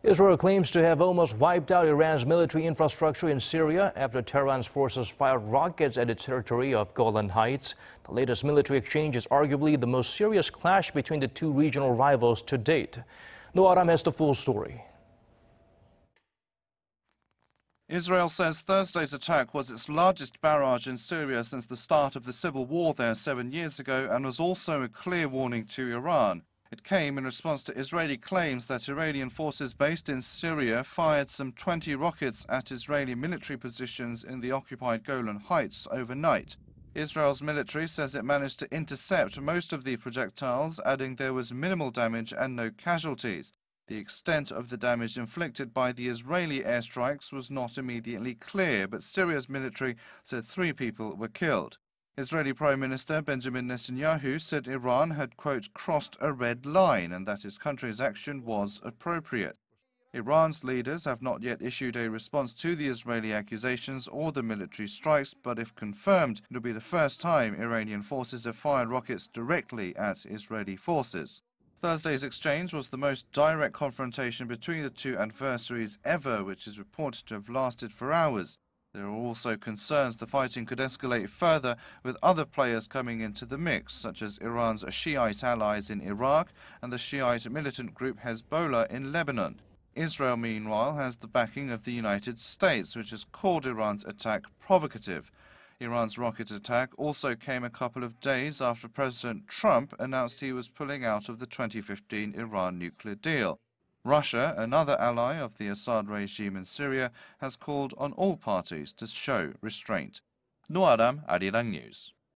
Israel claims to have almost wiped out Iran's military infrastructure in Syria after Tehran's forces fired rockets at its territory of Golan Heights. The latest military exchange is arguably the most serious clash between the two regional rivals to date. Aram has the full story. Israel says Thursday's attack was its largest barrage in Syria since the start of the civil war there 7 years ago and was also a clear warning to Iran. It came in response to Israeli claims that Iranian forces based in Syria fired some 20 rockets at Israeli military positions in the occupied Golan Heights overnight. Israel's military says it managed to intercept most of the projectiles, adding there was minimal damage and no casualties. The extent of the damage inflicted by the Israeli airstrikes was not immediately clear, but Syria's military said 3 people were killed. Israeli Prime Minister Benjamin Netanyahu said Iran had, quote, crossed a red line and that his country's action was appropriate. Iran's leaders have not yet issued a response to the Israeli accusations or the military strikes, but if confirmed, it will be the first time Iranian forces have fired rockets directly at Israeli forces. Thursday's exchange was the most direct confrontation between the two adversaries ever, which is reported to have lasted for hours. There are also concerns the fighting could escalate further, with other players coming into the mix, such as Iran's Shiite allies in Iraq and the Shiite militant group Hezbollah in Lebanon. Israel, meanwhile, has the backing of the United States, which has called Iran's attack provocative. Iran's rocket attack also came a couple of days after President Trump announced he was pulling out of the 2015 Iran nuclear deal. Russia, another ally of the Assad regime in Syria, has called on all parties to show restraint. Aram, Arirang News.